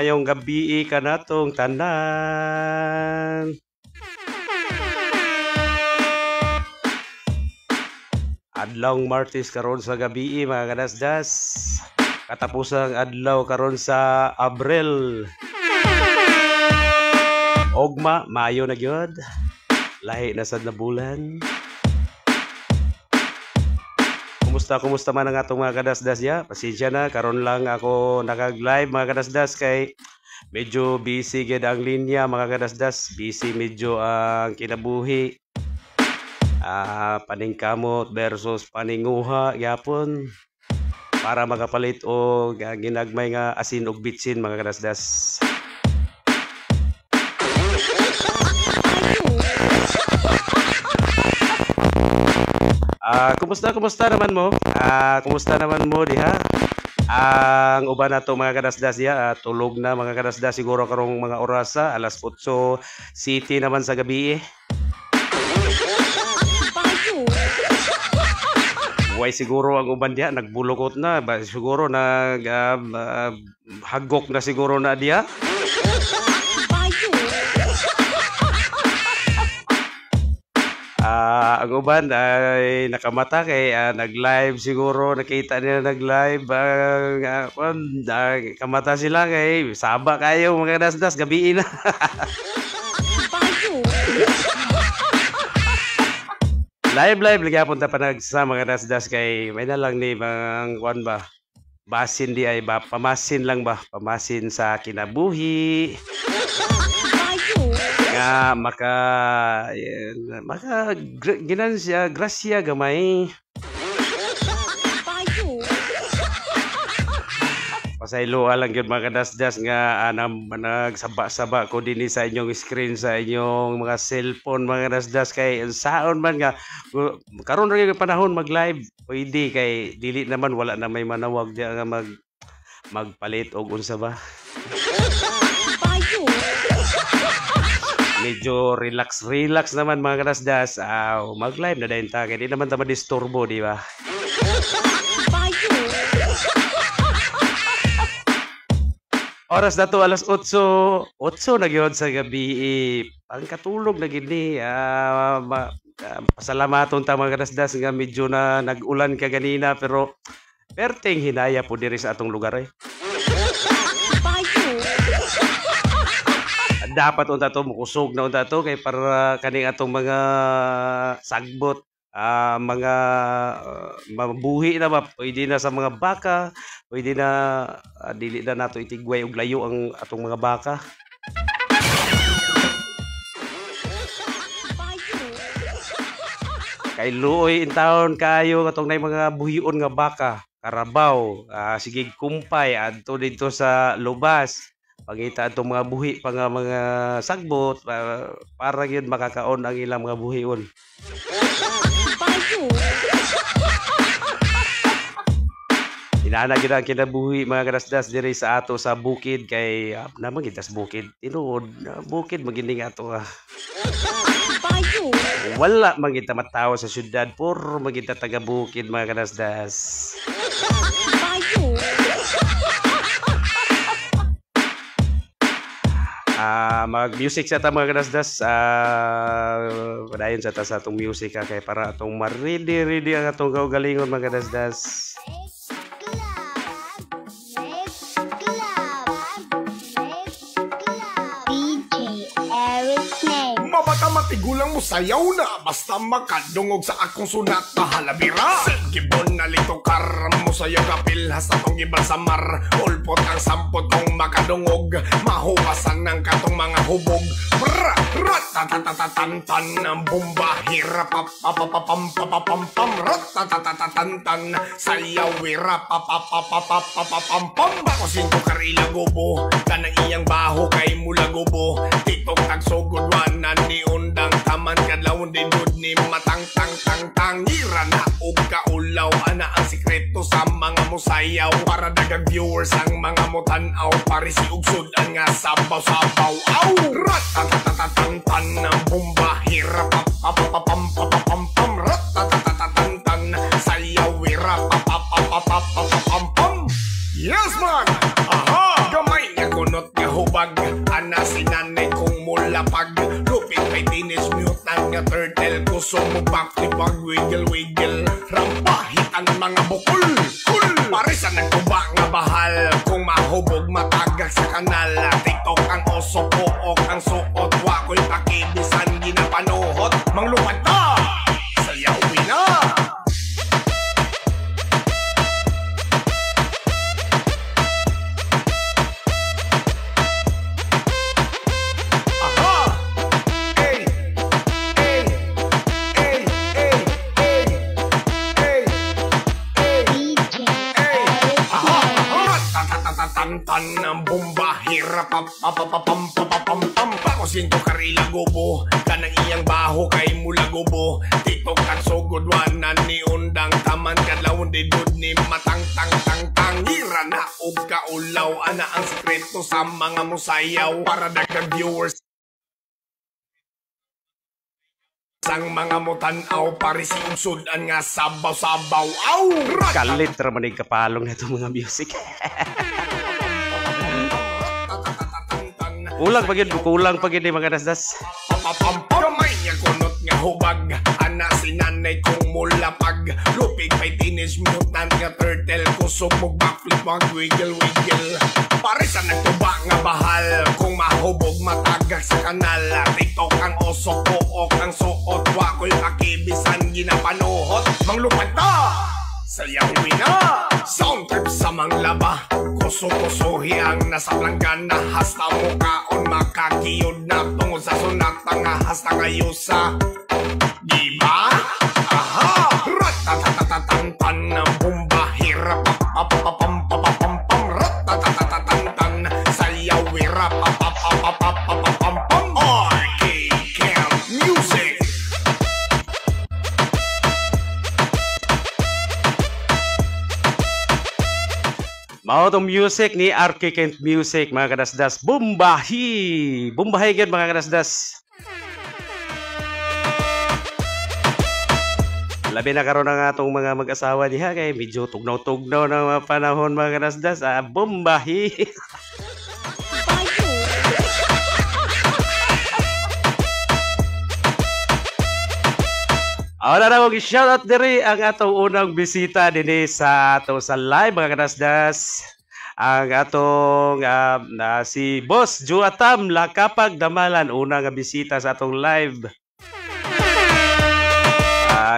Mayong gabi ka na tong tanan. Adlawng Martes karon sa gabi mga kadasdas. Katapusang adlaw karon sa Abril. Ogma, Mayo na gyud. Lahi na sad na bulan. Kumusta man ang atong mga kadasdas ya? Pasensya na, karon lang ako nakag-live mga kadasdas kay medyo busy gid ang linya mga kadasdas. Busy medyo ang kinabuhi. Paningkamot versus paninguha yapon para makapalit og ginagmay nga asin ug bitsin mga kadasdas. Kumusta naman mo? Kumusta naman mo diha? Ang uban nato mga kadasdas ya, tulog na mga kadasdas siguro karong mga oras alas 8 city naman sa gabi Way siguro ang uban diha nagbulukot na, siguro nag hagok na siguro na diha. Ang uban ay nakamata kay nag-live siguro, nakita nila nag-live, kamata sila kay saba kayo mga kadasdas, gabi na. Live lagi punta pa nagsa mga kadasdas kay may na lang ni mga kuan ba. Basin di ay ba, pamasin lang ba, pamasin sa kinabuhi. Nga maka ginansya grasya gamay. Pasaylo lang yun mga kadasdas nga nagsaba-saba ko din sa inyong screen sa inyong mga cellphone mga kadasdas kay saon man nga karon ra yung panahon mag-live pwede kay dili naman wala na may manawag diya nga magpalit og unsa ba. Medyo relax naman mga kadasdas. Mag-live na dayon ta kay di naman ta madisturbo di ba? Oras na to alas 8 na gyud sa gabi. Pangkatulog na gid ni. Pasalamaton ta mga kadasdas nga medyo na nag-ulan ka ganina pero perting hinaya po diri sa atong lugar eh. Dapat unta to mukusog na unta to kay para kaning atong mga sagbot mga mabuhi na ba pwede na sa mga baka, pwede na dili na nato itigway og layo ang atong mga baka. Kay luoy in town kayo katong nay mga buhion nga baka, karabaw, sige kumpay adto dito sa lubas. Pangita atong mga buhi pa nga mga sagbot para gyud makakaon ang ilang mga buhion. Inana gyud ang kinabuhi mga kadasdas diri sa ato sa bukid kay naman kita sa bukid. Tinuod bukid magining ato wala man kita matawo sa syudad puro man kita taga bukid mga kadasdas. Mag-music sa ta mga kadasdas. Padayon sa ta sa atong music kay para atong ma-ready ang atong kaugalingon mga kadasdas. Matigulang mo sayaw na basta makadungog sa akong sunat na halabira. Gibon na litokar mo sayaw kapil hasta tong ibalsamar. Ulpot ang sampot kong makadungog mahuwasan ng katong mga hubog. Ratatatatatan ang bomba hirapapapapam ratatatatatan sayaw wirapapapapapam. Bakosin ko karila gubo kanang iyang baho kay mula gubo. Tiktok tagsugudwanan ni undang taman kadlawon din dud ni matang tang tang tangira na og kaulaw ana ang sikreto sa mga musayaw para dagang viewers ang mga mutan-aw parisi og sudan nga sabaw-sabaw aw ratatatatatan ang bomba hirapapapapam ratatatatatan sayaw wirapapapapapam. Yes man, aha gamay nga kunot nga hubag ana sinanay kong mulapag lupit may teenage mutant nga turtle kusong mo back wiggle rampahit ang mga bukol parisan ng tuba nga bahal kung mahubog matagak sa kanal. TikTok ang oso pook ang suot wako'y pakibisan ginapanuhot manglupad ta sayawin na. Tan ang bomba hirapapapapam bakosin ko karila gubo kanang iyang baho kay mula gubo. TikTok at sugudwanan ni undang taman kadlawon din dud ni matang tang tang tangira na og kaulaw ana ang sikreto sa mga musayaw para dagang viewers sang mga mutan-aw parisi og sudan nga sabaw-sabaw aw Kalit ra man kapalong na itong mga music. kulang pagid mga kadasdas. Gamay niya kunot nga hubag. Ana si nanay kong mulapag. Lupig may teenage mutant nga turtle. Kusog mo backflip mag wiggle-wiggle. Pare sa nagtuba nga bahal. Kung mahubog matagak sa kanal. TikTok ang oso ko ang suot. Wako'y makibisan ginapanuhot. Manglupad ta! Sayang wina! Sound trip sa manglaba. Kuso-kusuhi ang nasa planggana. Hasta mukaon makakiyod na tungod sa sunat nga hasta ngayusa. Diba? Aha! Ratatatatantan ng bumba. Hirap papapapampapapampam. Ratatatatantan sayaw hirap papapapapapampam. RK Camp Music. Mao tong music ni RK Kent Music mga kadasdas. Bumbahi! Bumbahi gyud mga kadasdas. Labi na karon ang atong mga mag-asawa diha kay medyo tugnaw-tugnaw na mga panahon mga kadasdas. Bumbahi! Ahora na mag-shoutout diri ang atong unang bisita dinhi sa ato sa live mga kadasdas. Ang atong si Boss Juatam Lakapag Damalan, una nga bisita sa atong live.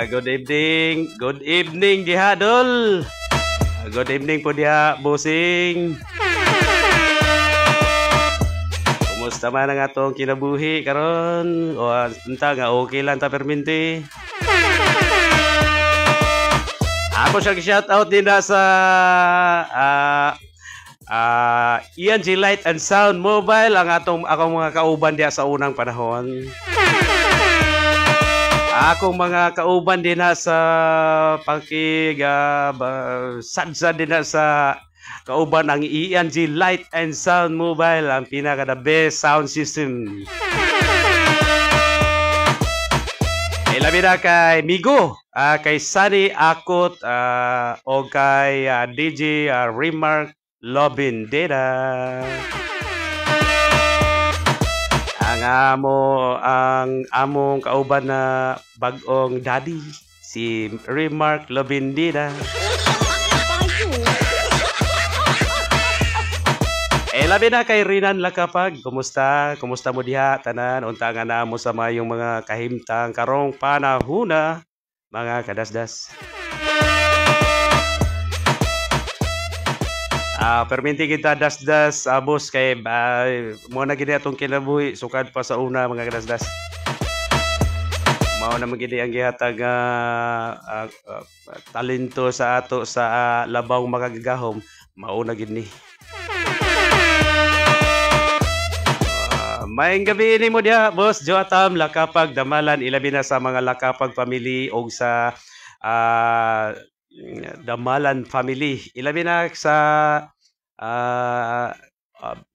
Good evening. Good evening diha dol. Good evening po diha bossing. Kumusta man ang atong kinabuhi karon? O unta nga okay lang ta perminti. Ako siya shout-out din na sa ENG Light and Sound Mobile, ang akong mga kauban diya sa unang panahon. Akong mga kauban din na sa sadsa din na sa kauban ang ENG Light and Sound Mobile, ang pinaka the best sound system. Ilabi na kay Migo, kay Sunny Akot, o kay DJ Remark Lobin Deda. Ang among kauban na bagong daddy, si Remark Lobin Deda. Labi na kay Rinan Lakapag. Kumusta? Kumusta mo diha tanan? Unta nga na mo sa mayong mga kahimtang karong panahuna mga kadasdas. Perminti kita dasdas boss kay mo na gid atong kinabuhi sukad pa sa una mga kadasdas. Mao na magidi ang gihatag talento sa ato sa labaw makagagahom. Mao na gid ni. Maayong gabi ni mo diha, Boss Joatam Lakapag Damalan, ilabi na sa mga Lakapag family o sa Damalan family. Ilabi na sa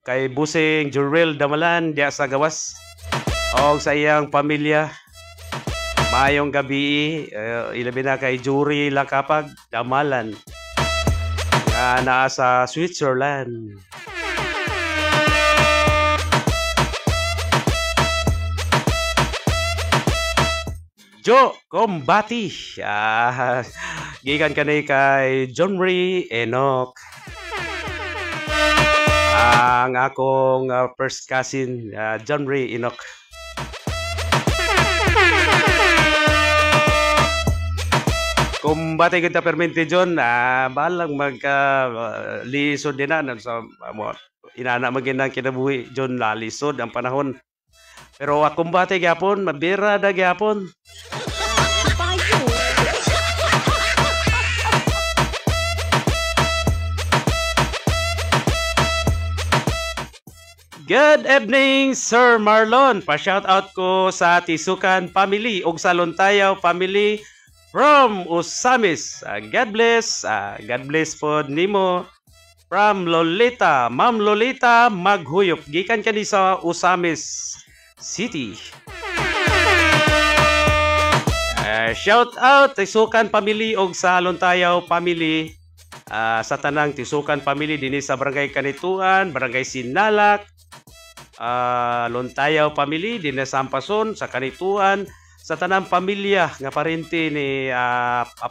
kay Busing Jurel Damalan diha sa Gawas o sa iyang pamilya. Maayong gabi, ilabi na kay Juri Lakapag Damalan nga naa sa Switzerland. Jo Kombati, gikan kanay kay John Ray Enoch, ang akong first cousin John Ray Enoch. Kumbati kita perminti John, balang magka lisod din na sa inana maginang kinabuhi John, lisod ang panahon. Pero kumbati gyapon, mabira da gyapon. Good evening, Sir Marlon. Pa-shoutout ko sa Tisukan family ug sa Lontayaw family from Usamis. God bless. God bless po nimo. From Lolita, Ma'am Lolita Maghuyop. Gikan kani sa Usamis City. Shout out Tisukan family ug sa Lontayaw family. Sa tanang Tisukan family dinhi sa Barangay Kanituan, Barangay Sinalak, Lontayaw family dinhi sa Ampason, sa Kanituan, sa tanang pamilya nga parente ni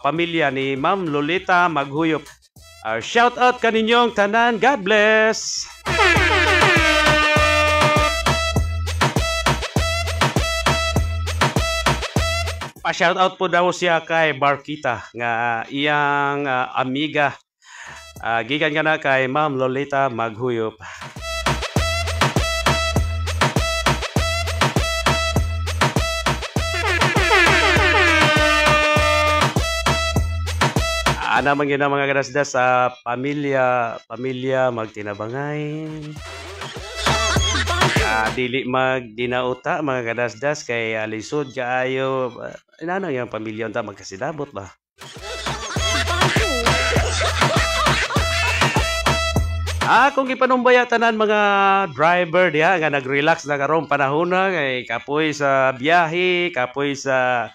pamilya ni Ma'am Lolita Maghuyop. Shout out kaninyong tanan. God bless. Pa-shout out po daw siya kay Barkita nga iyang amiga. Gikan ka na kay Ma'am Lolita Maghuyop. Naman yun ang mga kadasdas sa pamilya magtinabangay. Dili magdinauta mga kadasdas kay alisod kaayo. Inano yung pamilya unta magkasidabot ba? Kung ipanumbaya tanan mga driver diha nga nag-relax na karong panahon na kay kapoy sa biyahe, kapoy sa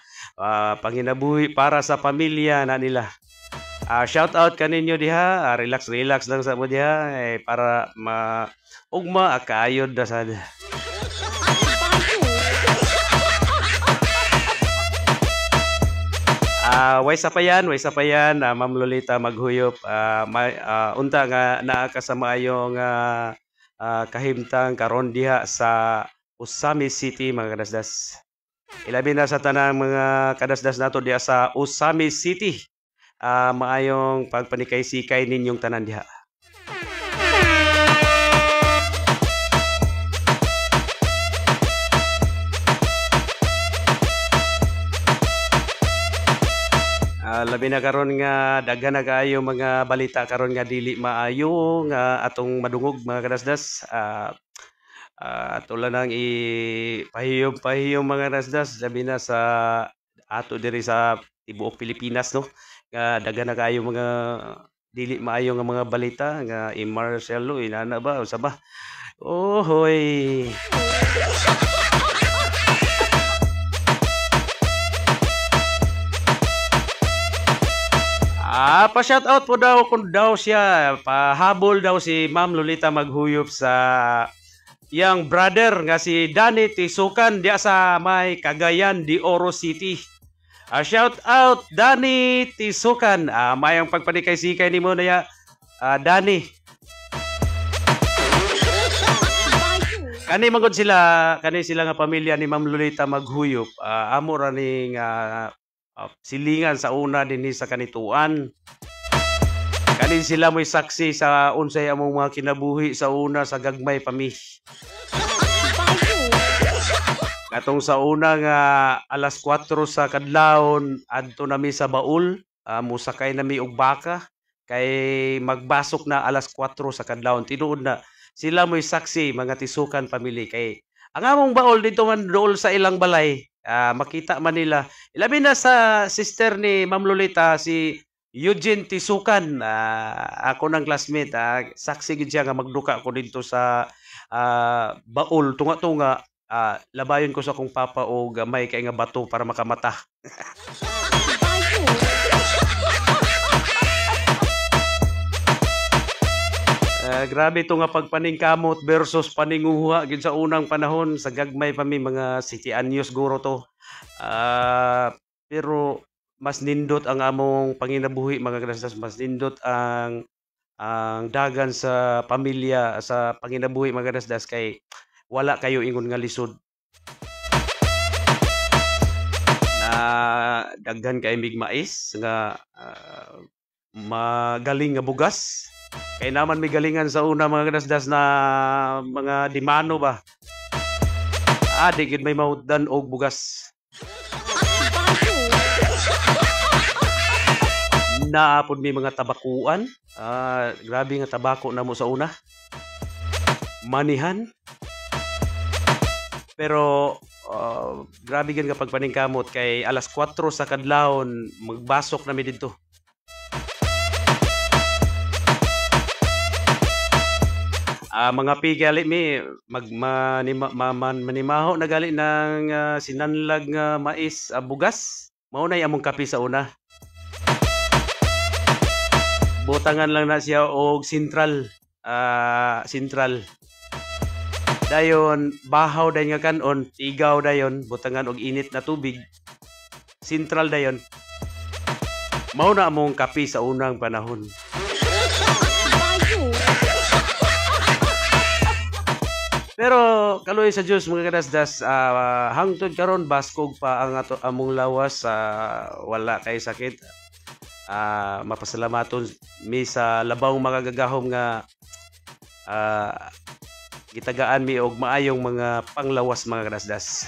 panginabuhi para sa pamilya na nila. Shout out kaninyo diha, relax lang sa mo diha para ugma akayod da sad. Way sa payan, Ma'am Lolita Maghuyop. Unta nga naa ka sa maayong kahimtang karon diha sa Usami City mga kadasdas. Ilabi na sa tanang mga kadasdas nato diha sa Usami City. Maayong pagpanikay-sikay ninyong tanan diha. Labi na karon nga daghan na kaayo mga balita karon nga dili maayo nga atong madungog mga kadasdas. Tulad nang ipahiyom mga kadasdas labi na sa ato diri sa tibuok Pilipinas no. Daghan na kayo mga dili maayo nga mga balita nga i-martial law inana ba usa ba ohoy. Pa-shout out po daw kung daw siya pahabol daw si Ma'am Lolita Maghuyop sa yang brother nga si Danny Tisukan diya sa may Cagayan de Oro City. Shout out Danny Tisukan. Mayang pagpanikay-sikay ni mo na ya Danny. Kani sila nga pamilya ni Ma'am Lolita Maghuyop. Amo ra ning silingan sa una dinhi sa kanituan. Kani sila mo'y saksi sa unsay among mga kinabuhi sa una sa gagmay pami. Katong sa una nga alas 4 sa kadlawon adto nami sa Baul, musakay nami og baka kay magbasok na alas 4 sa kadlawon. Tinuod na sila mo'y saksi mga Tisukan family kay ang among Baul dito man dool sa ilang balay. Makita man nila. Ilabi na sa sister ni Ma'am Lolita si Eugene Tisukan. Ako ng classmate. Saksi gid siya nga magduka ko dito sa Baul tunga-tunga. Labayon ko sa akong papa o gamay kay nga bato para makamata. Grabe ito nga pagpaningkamot versus paninguha gid sa unang panahon sa gagmay pa mi mga city anyos guro to. Pero mas nindot ang among panginabuhi mga kadasdas, mas nindot ang dagan sa pamilya sa panginabuhi mga kadasdas kay wala kayo ingon nga lisod. Daghan kay mig mais nga magaling nga bugas. Kay naman may galingan sa una mga kadasdas na mga dimano ba. Di gid may mahutdan og bugas. Naapod may mga tabakuan. Grabe nga tabako na mo sa una. Manihan. Pero grabe gan nga pagpaningkamot kay alas 4 sa kadlawon magbasok na mi didto. Mga pigali mi manimaho na gali ng sinanlag nga mais bugas. Mao nay among kape sa una. Butangan lang na siya og sentral. dayon bahaw dayon nga kanon, tigaw dayon, butangan og init na tubig. Sentral dayon. Mao na among kape sa unang panahon. Pero kaloy sa Dios mga kadasdas, hangtod karon baskog pa ang among lawas, wala kay sakit. Mapasalamaton mi sa labang mga gagahom nga gitagaan mi og maayong mga panglawas mga kadasdas.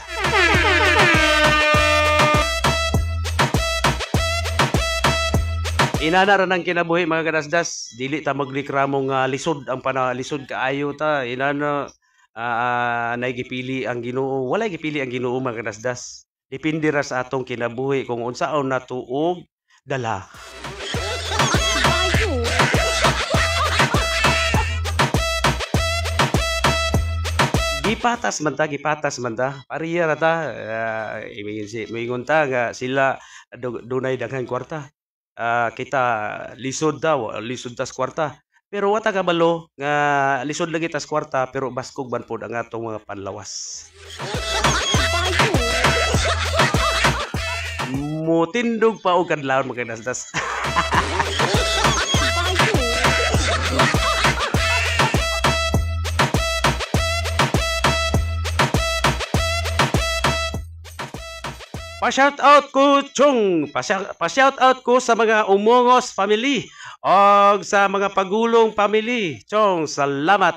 Inana ra nang kinabuhi mga kadasdas, dili ta magreklamo nga lisod ang lisod kaayo ta. Inana naigipili ang Ginoo. Walay gipili ang Ginoo mga kadasdas. Depende ra sa atong kinabuhi kung unsaon natuog dala. Gipatas man ta. Pariya ra ta. Moingon ta nga sila dunay daghang kwarta. Kita lisod daw, lisod tas kwarta. Pero wata kabalo nga lisod lagi tas kwarta pero baskog man pod ang atong mga panlawas. Mutindog pa og kadlawon mga kadasdas. Pa-shout out ko Chong, pa-shout out ko sa mga Umungos family o sa mga Pagulong family. Chong, salamat.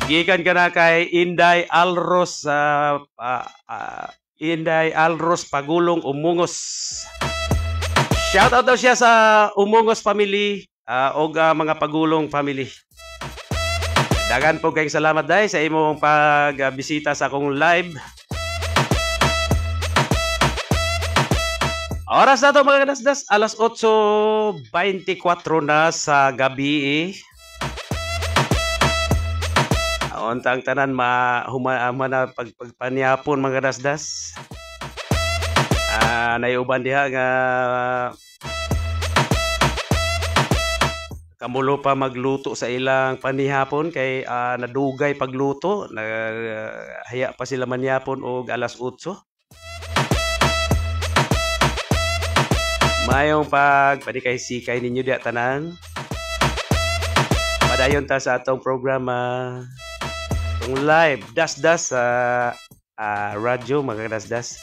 Gikan ka na kay Inday Alros Pagulong Umungos. Shout out daw siya sa Umungos family o mga Pagulong family. Dagan po kayong salamat dahil sa imong pagbisita sa akong live. Oras na ito mga kadasdas, alas 8:24 na sa gabi. Untang tanan humama na pagpanyapon mga kadasdas. Naiuban diha nga kamulo pa magluto sa ilang panihapon kay nadugay pagluto. Haya pa sila manyapon og alas 8. Mayong pagpadikay-sikay ninyo diya tanan. Padayon ta sa atong programa. Itong live, das-das sa radyo mga kadasdas.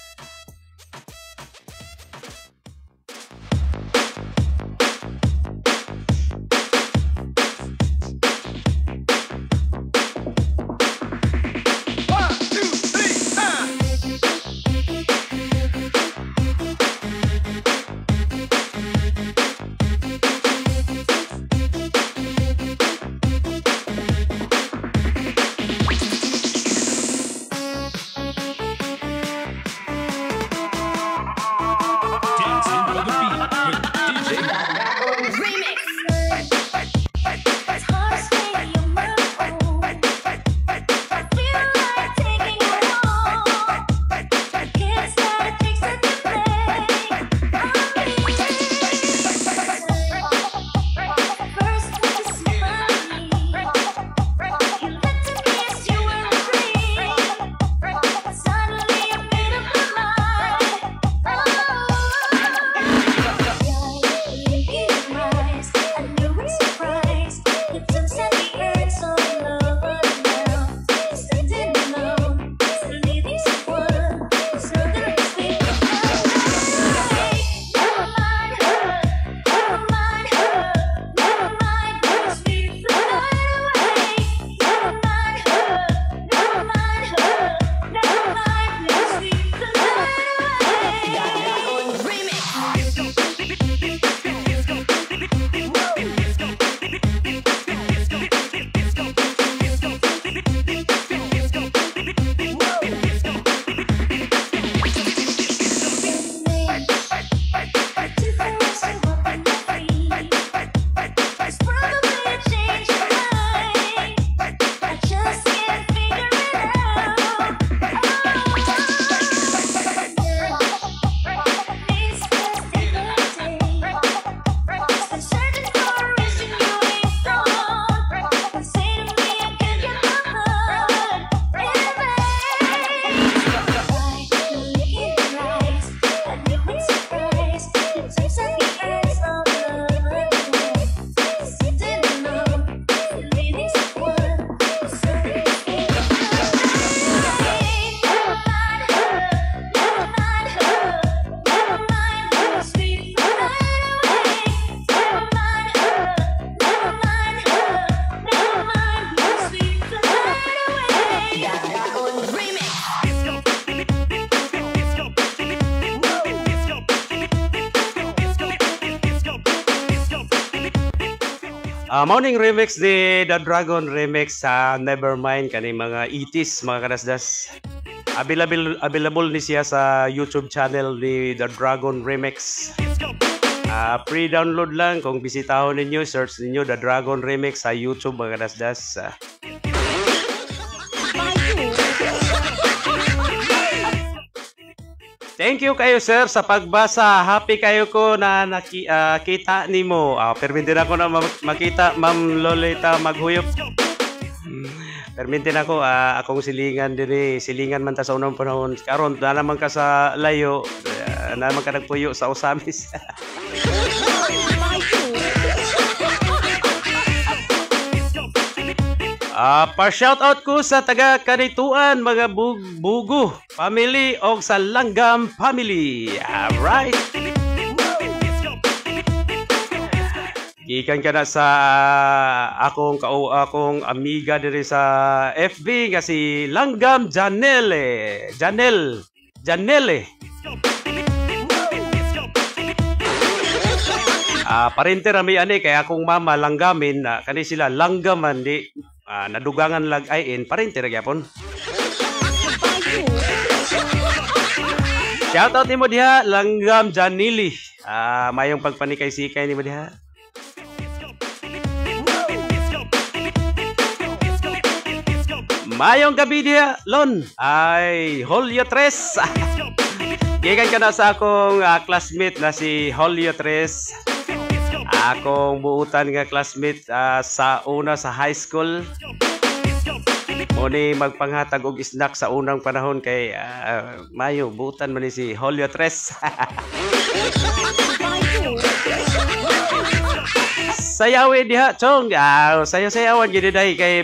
Morning remix ni The Dragon remix sa Nevermind kani mga 80s mga kadasdas. Available ni siya sa YouTube channel ni The Dragon Remix. Pre-download lang kung bisitahon ninyo, search ninyo The Dragon Remix sa YouTube mga kadasdas. Thank you kayo sir sa pagbasa. Happy kayo ko na nakita nimo. Permintin ako na makita Ma'am Lolita Maghuyop. Permintin ako akong silingan diri, silingan man ta sa unang panahon. Karon na naman ka sa layo, na naman ka nagpuyo sa Osamis. Pa-shoutout ko sa taga Kanituan, mga bugo family o sa Langgam family. Alright. Gikan ka na sa akong amiga diri sa FB nga si Langgam Janelle. Parente rami ani kay akong mama Langgamin kani sila Langgaman di nadugangan lag-ain parente ra gyapon. Shoutout nimo diha Langgam Janili. Mayong pagpanikay-sikay nimo diha. Mayong gabi diha Lon. Ay Julio 3. Gikan ka na sa akong classmate na si Julio 3. Akong buutan nga classmate sa una sa high school. Muni magpanghatag og snack sa unang panahon kay mayo buutan man ni si Julio 3. Sayawi diha chong. Sayaw-sayawan gid dahi kay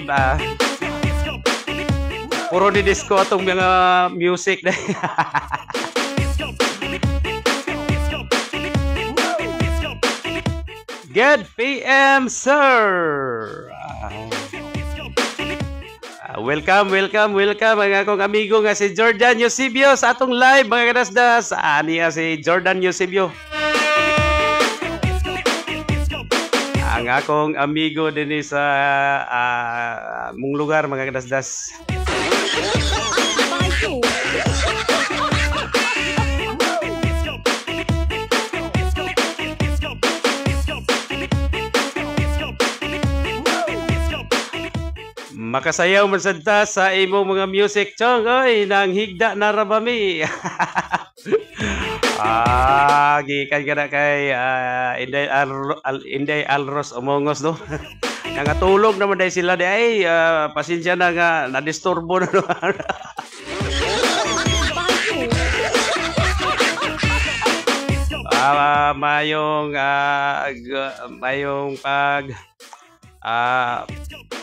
puro di disco atong mga music dahi. Good PM, sir! Welcome mga akong amigo nga si Jordan Eusebio sa atong live mga kadasdas. Niya si Jordan Eusebio. Ang akong amigo din sa mong lugar mga kadasdas. Makasayaw man sadta sa imong mga music chong oy nang higda na rabami. Gikan ka na kay Inday Alros Omongos no. Nangatulog naman dahil sila di ay pasensya na nga nadisturbo na no.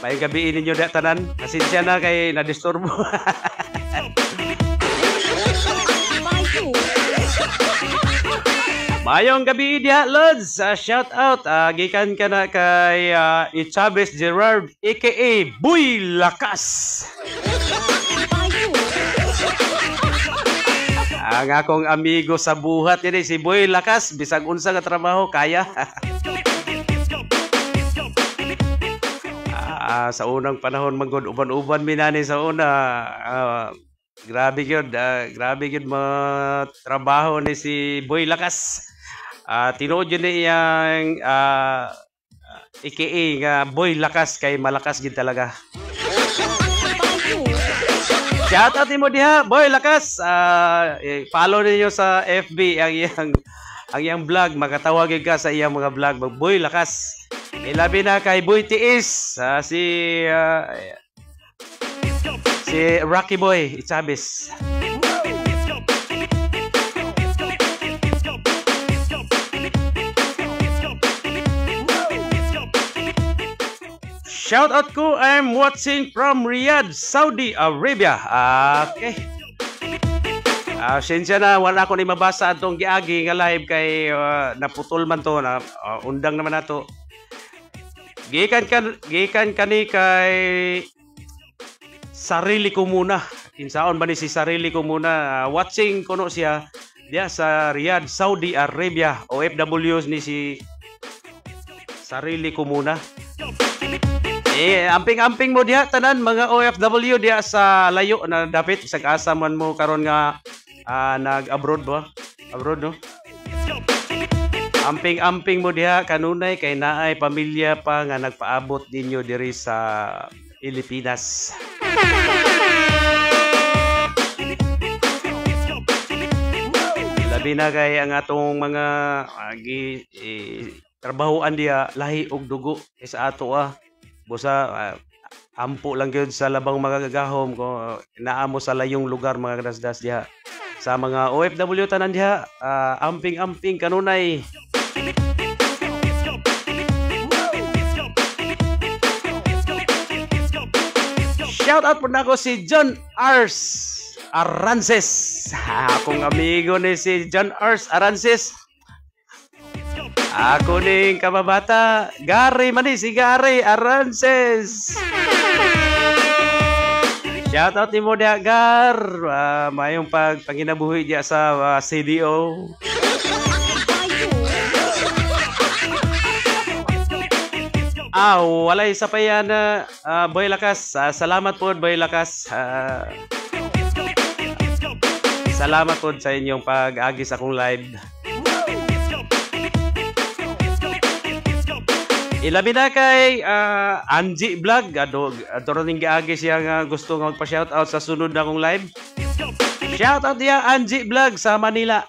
May gabi ninyo da tanan. Pasensya na kay nadisturbo. Mayong gabi diha Lods. Shout out gikan ka na kay Chavez Gerard aka Boy Lakas. Ang akong amigo sa buhat ini si Boy Lakas bisag unsa nga trabaho kaya. Sa unang panahon magod uban-uban minani sa una grabe gyud mo trabaho ni si Boy Lakas. Tinuod yun iyang aka nga Boy Lakas kay malakas gid talaga. Shout out mo diha Boy Lakas. Follow niyo sa FB ang iyang vlog, makatawag ka sa iyang mga vlog Boy Lakas. Ilabi na kay Boy Tiis, si Rocky Boy Chavez. Shout out ko, I'm watching from Riyadh, Saudi Arabia. Okay. Sensya na wala ko ni mabasa atong giagi nga live kay naputol man to na undang naman nato. Gikan kani kay sarili ko muna. Kinsaon ba ni si sarili ko muna? Watching kuno siya diya sa Riyadh, Saudi Arabia. OFWs ni si sarili ko muna. Amping-amping mo diha tanan mga OFW diha sa layo na dapit sa asa man mo karon nga nag-abroad ba? Abroad no? Amping-amping mo diha kanunay kay naay pamilya pa nga nagpaabot ninyo diri sa Pilipinas. Labi na kay ang atong mga trabahoan diha lahi og dugo kay sa ato busa ampo lang gyud sa labang mga gagahom ko naamo sa layong lugar mga kadasdas diha sa mga OFW tanan diha amping-amping kanunay. Shout out po na ako si John Ars Arances. Akong amigo ni si John Ars Arances. Ako ning kababata, Gary man si Gary Arances. Shout out nimo dia Gar, mayong panginabuhi dia sa CDO. Walay sa payan Boy Lakas. Salamat po Boy Lakas. Salamat po sa inyong pag-agi sa akong live. Ilabi na kay Angie Vlog. Adoro ning giagi siya nga gusto nga magpa-shoutout sa sunod na akong live. Shoutout diya Angie Vlog sa Manila.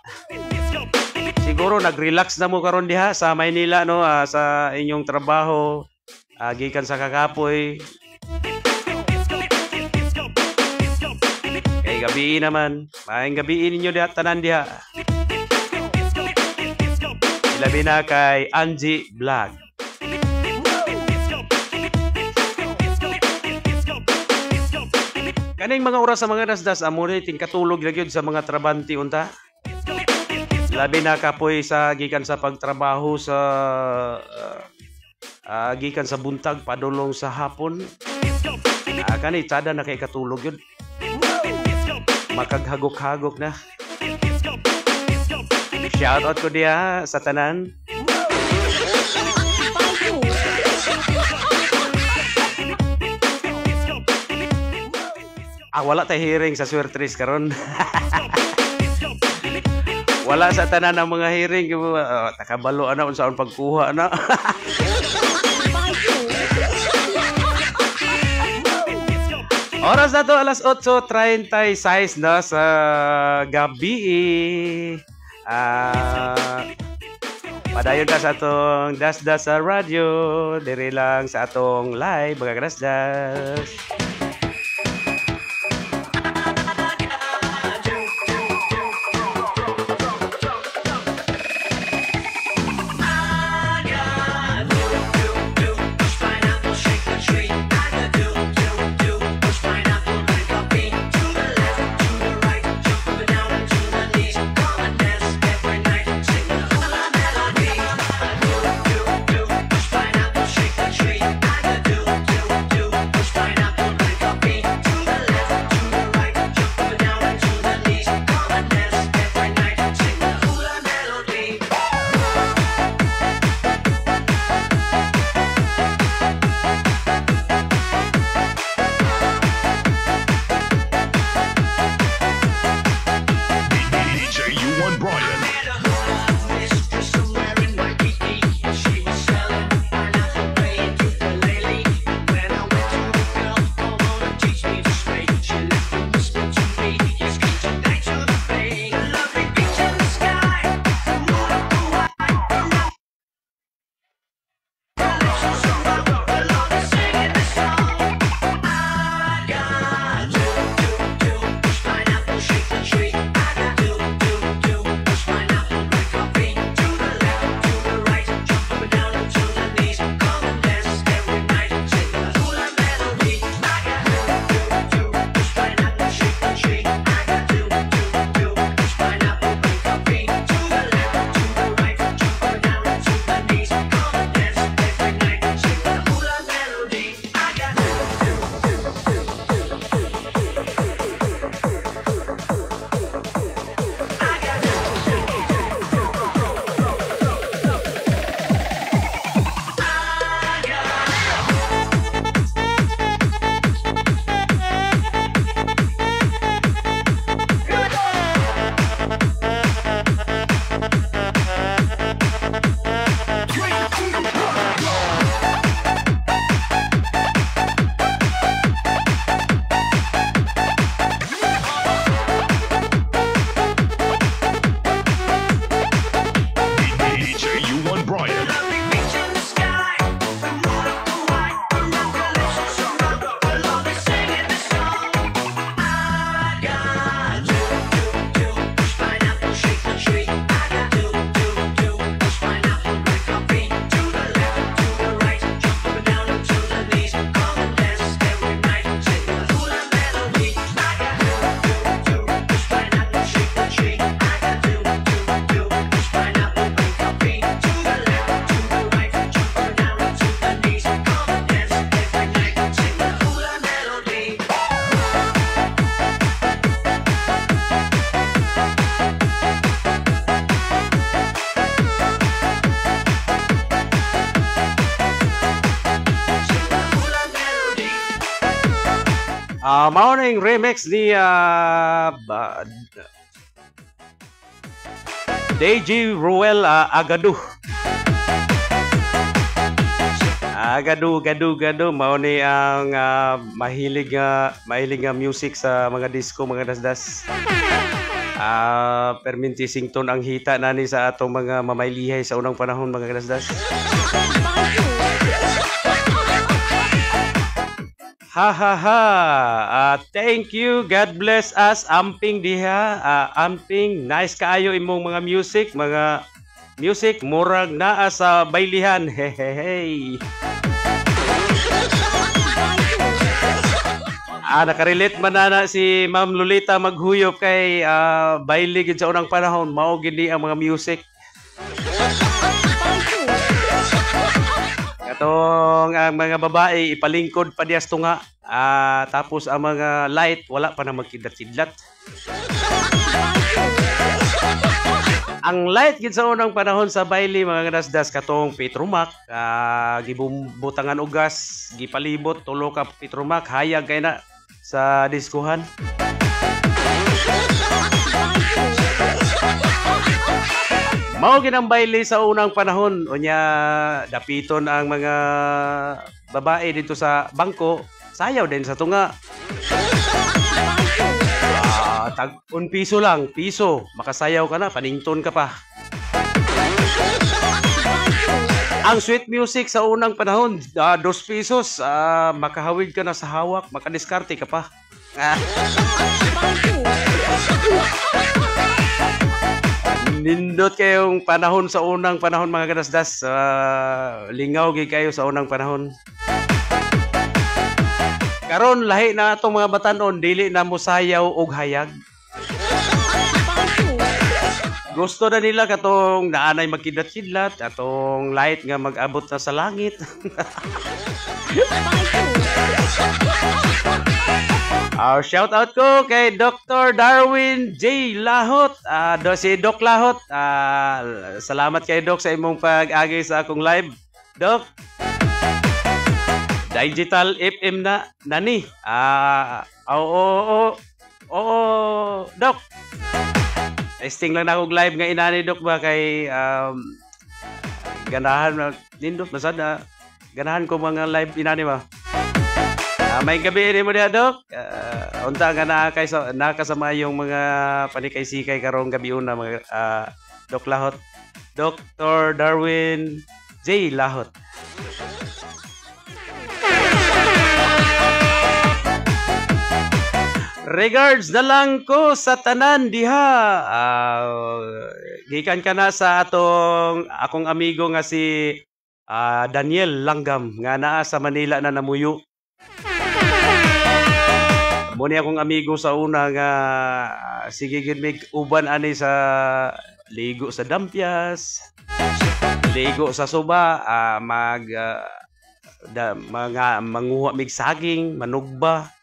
Siguro nag-relax na mo karon diha sa Manila no sa inyong trabaho. Gikan sa kakapoy. Kay gabi naman. Maayong gabi ninyo diha tanan diha. Ilabi na kay Angie Vlog. Kaning mga oras sa mga dasdas amo ni tingkatulog ra gyud sa mga trabanti unta. Labi na kapoy sa gikan sa pagtrabaho sa gikan sa buntag padulong sa hapon. Kani tada na kay katulog yun. Makaghagok-hagok na. Shout out ko diya sa tanan. Wala tay hearing sa Swertres karon. Wala sa tanan ang mga hearing. Takabalo ana unsaon pagkuha na. Oras na to alas 8:36 na sa gabi. Padayon ka sa atong Dasdas sa radyo. Diri lang sa atong live mga kadasdas. Mao na yung remix ni DJ Ruel Agadu. Gadu mao ni ang mahilig nga music sa mga disco, mga dasdas. Permintising ton ang hita nani sa atong mga mamailihay sa unang panahon, mga dasdas. Thank you, God bless us, amping diha, amping, nice kaayo imong mga music, murag naa sa bailihan, hehehe. Nakarelate man na si Ma'am Lolita maghuyop kay baili gid sa unang panahon, mao gid ang mga music. Katong ang mga babae ipalingkod pa dias tunga, tapos ang mga light wala pa na magkidlat-kidlat. Ang light gid sa unang panahon sa baile, mga kadasdas, katong Petromac, gibumbutangan og gas, gipalibot tulo ka Petromac, hayag kay na sa diskuhan. Mao gid ang baile sa unang panahon, unya dapiton ang mga babae dito sa bangko, sayaw din sa tunga. Tag 1 piso lang, makasayaw ka na, panington ka pa. Ang sweet music sa unang panahon, 2 pesos, makahawig ka na sa hawak, makadiskarte ka pa. Nindot kayong panahon sa unang panahon, mga kadasdas. Lingaw gid kayo sa unang panahon. Karon lahi na atong mga batanon, dili na mo sayaw og hayag. Gusto na nila katong naanay magkidlat-kidlat, atong light nga mag-abot na sa langit. Shout out ko kay Dr. Darwin J. Lahot, si Doc Lahot. Salamat kay Doc sa imong pag-agi sa akong live, Doc. Digital FM na nani. Doc. Testing lang na akong live nga inani, Doc, ba kay ganahan nindot masad ganahan ko mga live inani ba. May gabi rin mo diha, Doc. Unta nga nakasama yung mga panikay-sikay karong gabi una, mga Doc Lahot. Dr. Darwin J. Lahot. Regards na lang ko sa tanan diha. Gikan ka na sa akong amigo nga si Daniel Langgam nga naa sa Manila na namuyo. Muni akong amigo sa una nga sige gid mig uban ani sa ligo sa dampyas, ligo sa suba, mga manguha mig saging, manugba,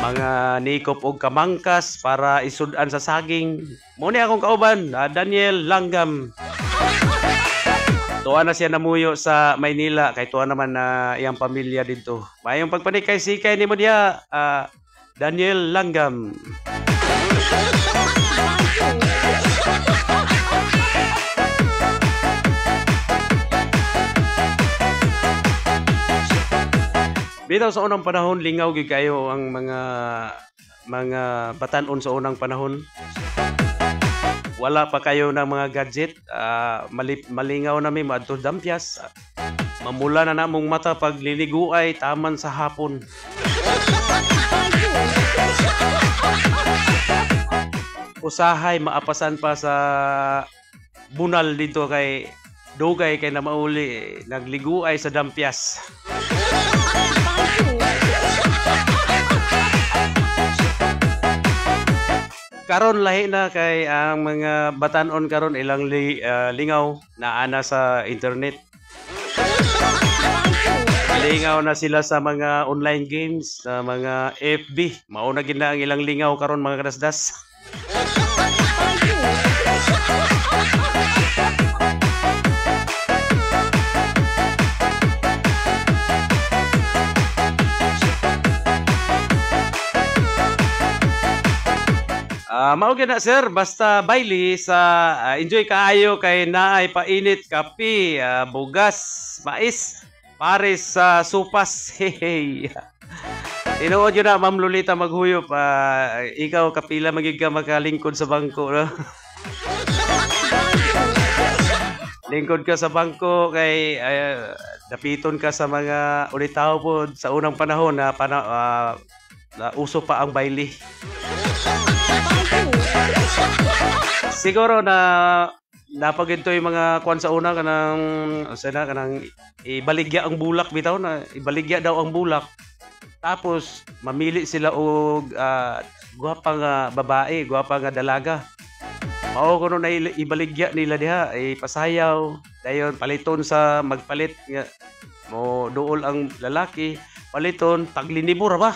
mga nikop og kamangkas para isud-an sa saging. Muni akong kauban, Daniel Langgam. Tuwa na siya namuyo sa Maynila, kay tuwa naman na iyang pamilya dito. Mayong pagpanikay-sikay ni mo diya, Daniel Langgam. Bitaw sa unang panahon, lingaw gid kayo ang mga batanon sa unang panahon. Wala pa kayo ng mga gadget, malingaw na may maadto dampyas. Mamula na namong mata pag liliguay taman sa hapon. Usahay maapasan pa sa bunal dito kay dugay kay na mauli nagliguay sa dampyas. Karon lahi na kay ang mga batanon karon ilang lingaw na ana sa internet. Lingaw na sila sa mga online games, sa mga FB. Mao na gid na ang ilang lingaw karon, mga kadasdas. Mao gyud na sir, basta baili sa enjoy kaayo kay naay painit kape, bugas, mais, pares sa supas. Hey. Tinuod yun na, Ma'am Lolita Maghuyop, ikaw kapila magig ka makalingkod sa bangko, no? Lingkod ka sa bangko kay dapiton ka sa mga ulitaw po sa unang panahon na na uso pa ang baili. Siguro na napaginto yung mga kwan sa una kanang ibaligya ang bulak bitaw na ibaligya daw ang bulak. Tapos mamili sila og guwapa nga babae, guwapa nga dalaga. Mao kuno na ibaligya nila diha pasayaw dayon paliton sa magpalit nga mo duol ang lalaki paliton taglinibo ra ba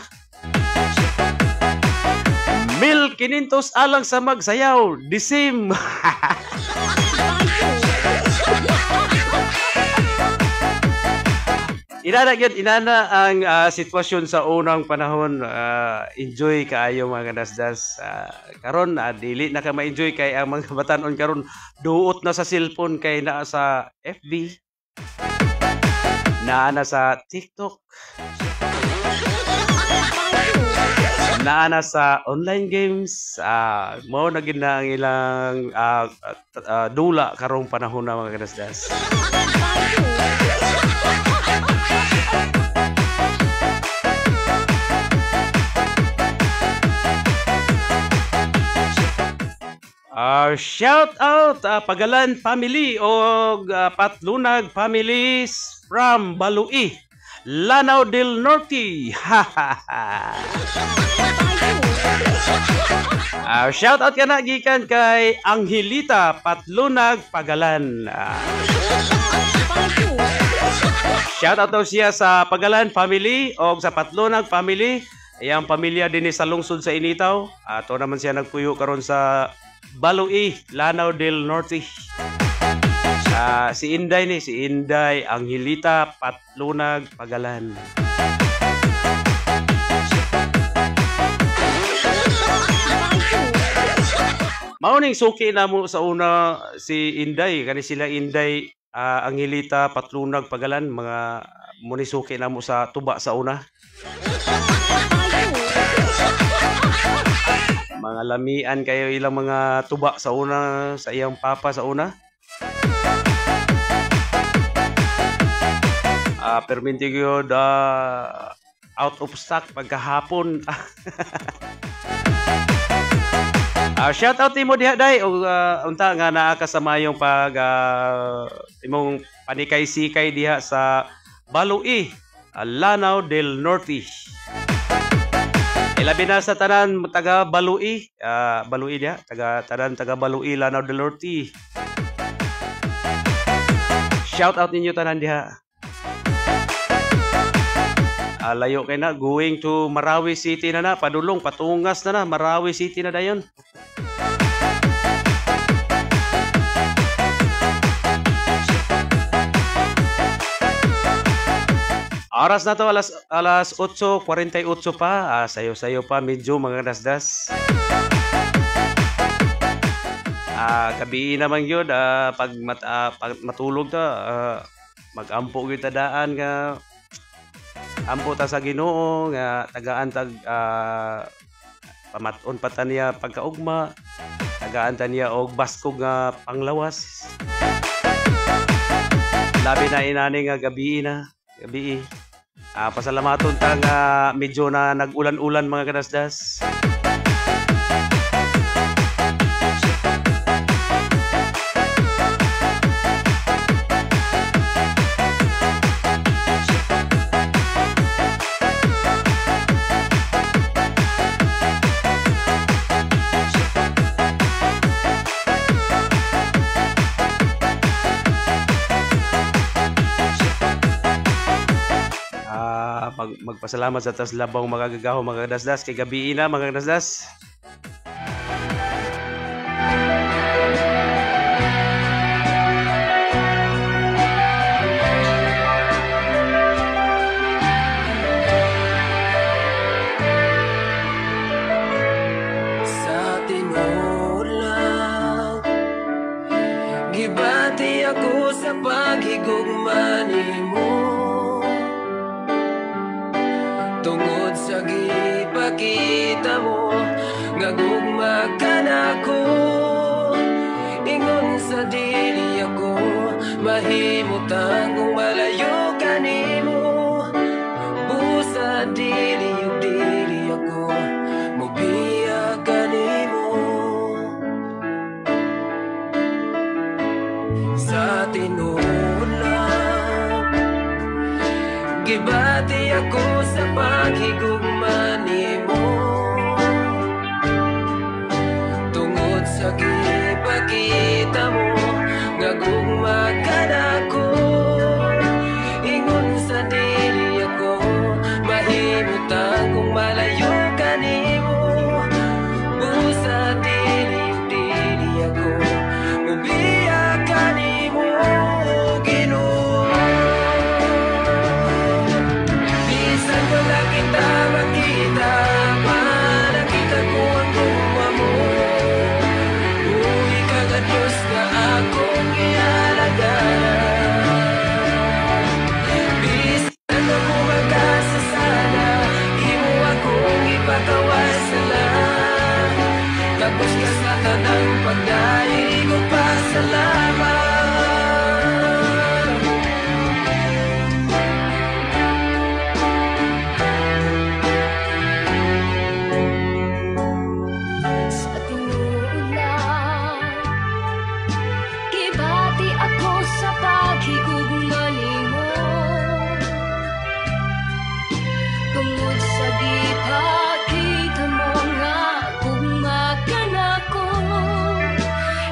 1,500 alang sa magsayaw disim. Inana ang sitwasyon sa unang panahon. Enjoy kaayo mga kadasdas. Karon dili na ka ma-enjoy kay ang mga batanon karon duot na sa cellphone kay naa sa FB, naa na sa TikTok, naa na sa online games. Mao na gid na ang ilang dula karong panahon na mga kadasdas. Shout out Pagalan family o Patlunag families from Balui, Lanao del Norte. Shout out kana gikan kay Angelita Patlunag Pagalan. Shout out daw siya sa Pagalan family o sa Patlunag family. Iyang pamilya din sa lungsod sa Initaw. Ato naman siya nagpuyo karon sa Balui, Lanao del Norte. Si Inday Angelita Patlunag Pagalan. Mauning suki na mo sa una si Inday, kani sila Inday Angelita Patlunag Pagalan, mga munisuki na mo sa tuba sa una. Mga lamian kayo ilang mga tuba sa una sa iyang papa sa una. Perminti ko out of stock pagkahapon. Shout out mo diha day o unta nga naa ka sa mayong pag imong panikay-sikay diha sa Balui, Lanao del Norte. Ilabi na sa tanan taga Balui, Balui diha, taga Balui, Lanao del Norte. Shout out ninyo tanan diha. Layo kay na going to Marawi City na padulong patungas na Marawi City na dayon. Oras na to alas 8:48 pa. Sayo-sayo pa medyo mga dasdas. Gabi naman yun pag matulog ta magampo gyud ta daan nga ampo ta sa Ginoo nga tagaan tag pamaton pa ta niya pagkaugma, tagaan ta niya og baskog nga panglawas. Labi na inani nga gabi. Pasalamaton ta nga medyo na nag-ulan-ulan mga kadasdas. Magpasalamat sa taslabang magagagaho mga kadasdas kay gabi na mga kadasdas. Sa tinuod paghigugma nimo tungod sa gipakita mo nga gugma ka nako ingon sa dili ako mahimutang kung malayo ka nimo busa dili ako mobiya ka nimo sa tinuod lang gibati ako sa paghigugma nimo tungod sa gipakita mo nga gugma ka nako ingon sa dili ako mahimutang kung malayo ka nimo busa dili ako mobiya ka nimo Ginoo bisan wala kita makita pa nakita ko ang gugma mo uwi ka nga Diyos na akong ialagaan bisan ako magkasasala imo akong ipakawasala tapos ka sa tanang pagdaig ko pasalamat Sa tinuod lang gibati ako sa paghigugma nimo tungod sa gipakita mo nga gugma ka nako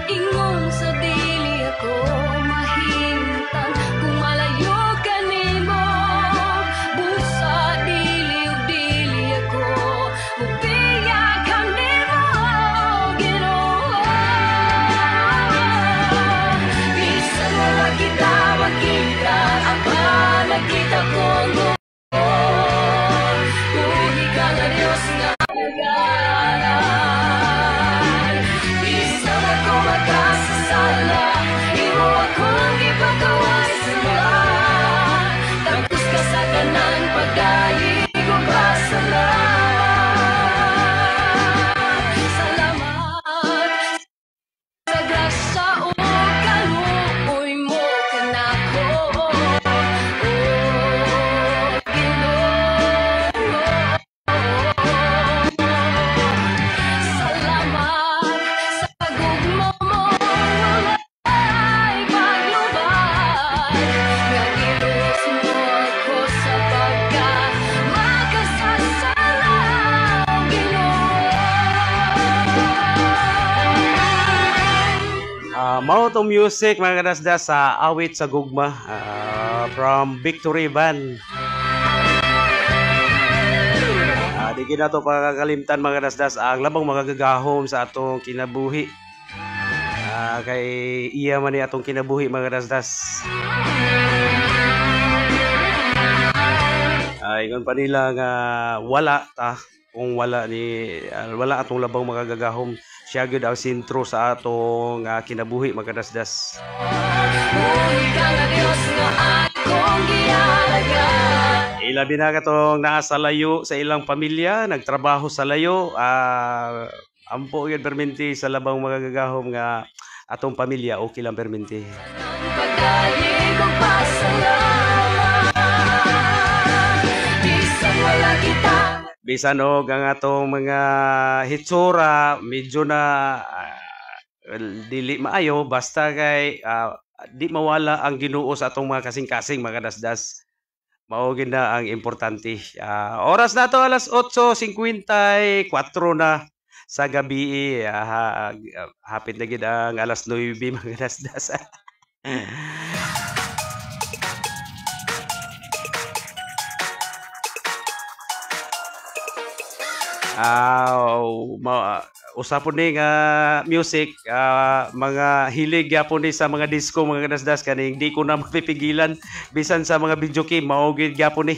ingon sa dili ako mahimutang kung malayo ka nimo busa dili ako mobiya ka nimo Ginoo bisan wala kita makita apa nakita ko ang uwi ka nga Diyos na alagaan bisan ako magkasasala imo akong ipakawasala tapos ka sa tanan pagdaig ko pasalamat sa grasya o kaluoy mo kanako salamat sa gugma mo ay paglubay nga gilos mo ako sa pagka makasasala Mao tong music mga kadasdas sa awit sa gugma from Victory Band. Di gina to pakakalimtan mga kadasdas ang labang mga gagahom sa atong kinabuhi. Kay iya man ni atong kinabuhi mga kadasdas. Ingon pa nila nga wala ta kung wala wala atong labang mga gagahom siya gyud ang sentro sa atong kinabuhi mga kadasdas. uwi ka nga Diyos nga akong gialagaan Ilabi na katong nasa layo sa ilang pamilya, nagtrabaho sa layo, ampo gyud perminti sa labang mga gagahom nga atong pamilya okay lang perminti. pagdaig ko pasalamat bisan wala kita Bisan og ang atong mga hitsura medyo na dili maayo basta kay di mawala ang Ginoo sa atong mga kasing-kasing mga kadasdas. Mao gyud na ang importante. Oras na to alas 8:54 na sa gabi. Hapit na gid ang alas 9 mga kadasdas. Usapon ni nga music, mga hilig gyapon ni sa mga disco mga kadasdas kaning di ko na mapipigilan bisan sa mga video game mao gyud gyapon ni.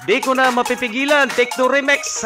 Di ko na mapipigilan Take Two Remix.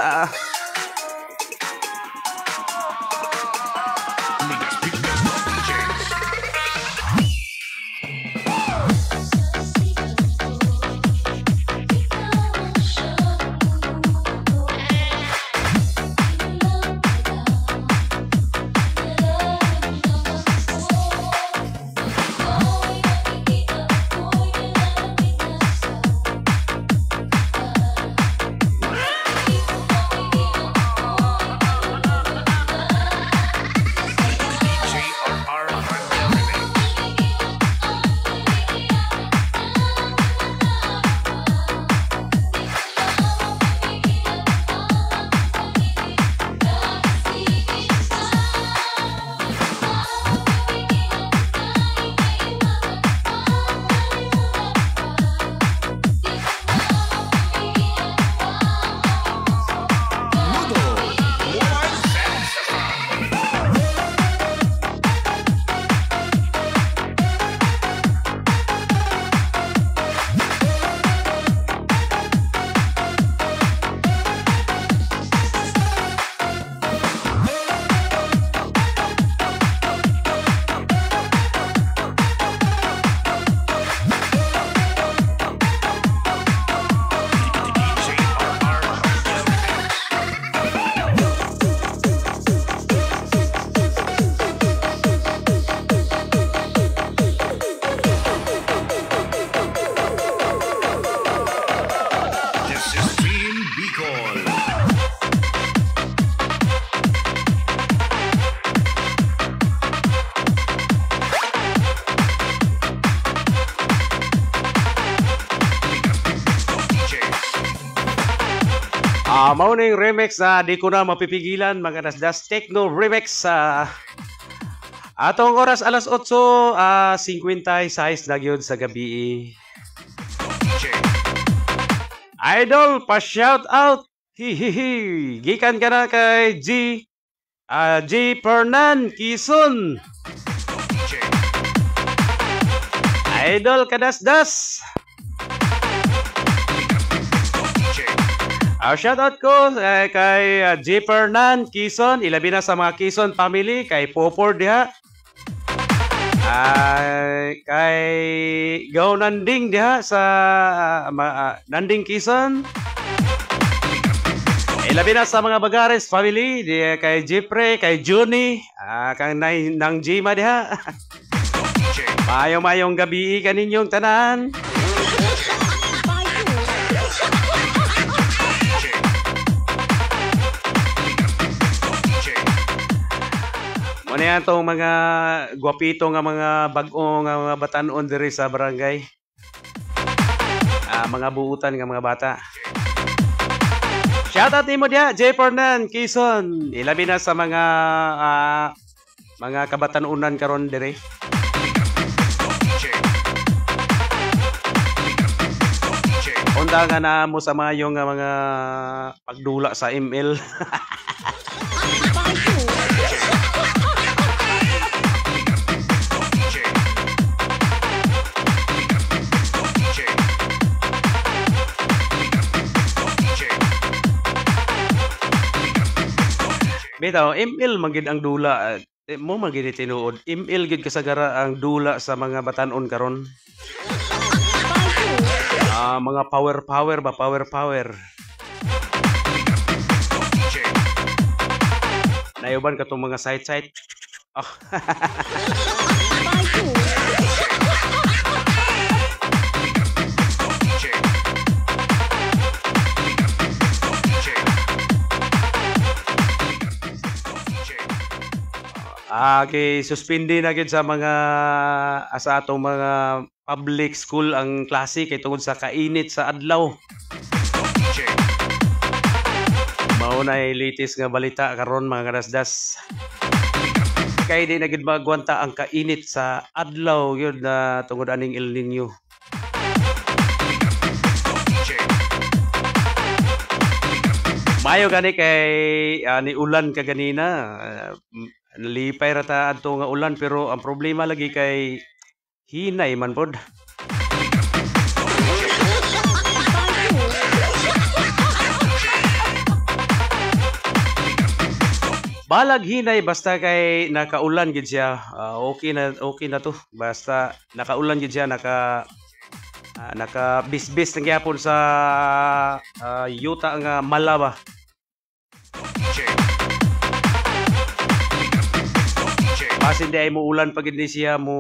Mao ning remix na di ko na mapipigilan mga dasdas techno remix atong oras alas 8:56 na gyud sa gabi. Idol pa shout out hihihi gikan ka na kay G Fernan Quezon. Idol kadasdas. Shoutout ko kay G. Fernan, Quezon, ilabi na sa mga Quezon family, kay Popor diha. Kay Gaw Nanding diha sa Nanding Quezon. Ilabi na sa mga Bagares family, diha kay Jeffrey, kay Juni, kang nang Jima diha. Mayong gabi kaninyong tanan. Ano yan itong mga gwapito nga mga bag-o nga mga batanon diri sa barangay? Mga buutan nga mga bata. Shoutout nimo diya, J. Fernan, Quezon. Ilabi na sa mga kabatanunan karon diri. Unta nga na mo sa mayo nga mga pagdula sa ML. Bitaw, ML magid ang dula. Mo magid tinuod. ML gid kasagara ang dula sa mga batanon karon. Mga power ba, power. Nayuban ka tong mga site. Oh. Kay suspindi na gid sa mga sa atong mga public school ang klase kay tungod sa kainit sa adlaw. Mao na latest nga balita karon mga kadasdas. Kay di na gid magwanta ang kainit sa adlaw gyud na tungod aning El Nino. Mayo gani kay ni ulan ka ganina. Nalipay rata adto nga ulan pero ang problema lagi kay hinay man pod. Balag hinay basta kay nakaulan gid siya. Okay na to. Basta nakaulan gid siya naka bisbis na gyapon sa yuta nga malaba. Basin di ay mo ulan pag hindi siya mo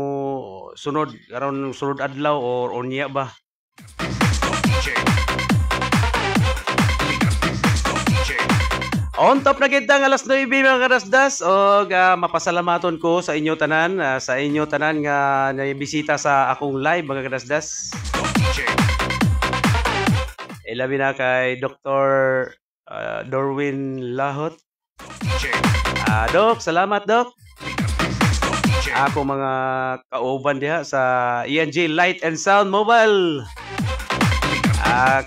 sunod karon sunod adlaw or unya ba. On top na kita ng alas 9 mga kadasdas o mapasalamaton ko sa inyo tanan nga nabisita sa akong live mga kadasdas. Ilabi na kay Dr. Dorwin Lahot. Doc, salamat Doc. Ako mga kauban diha sa ENG Light and Sound Mobile.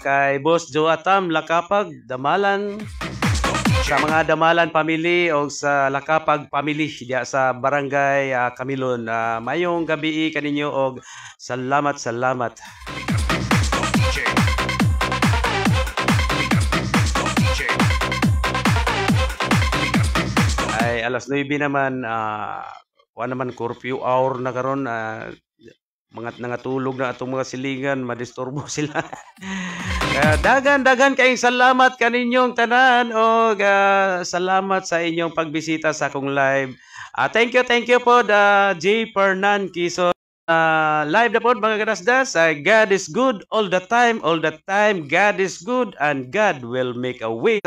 Kay Boss Joatam Lakapag Damalan, sa mga Damalan family o sa Lakapag family diha sa Barangay Camilon. Mayong gabi kaninyo og salamat. Ay alas 9 naman naman curfew hour na karon mga nangatulog na atong mga silingan madisturbo sila. Dagan kayong salamat kaninyong tanan o salamat sa inyong pagbisita sa akong live. Thank you po J. Fernan Quezon. Live na po mga kadasdas. God is good all the time. God is good and God will make a way.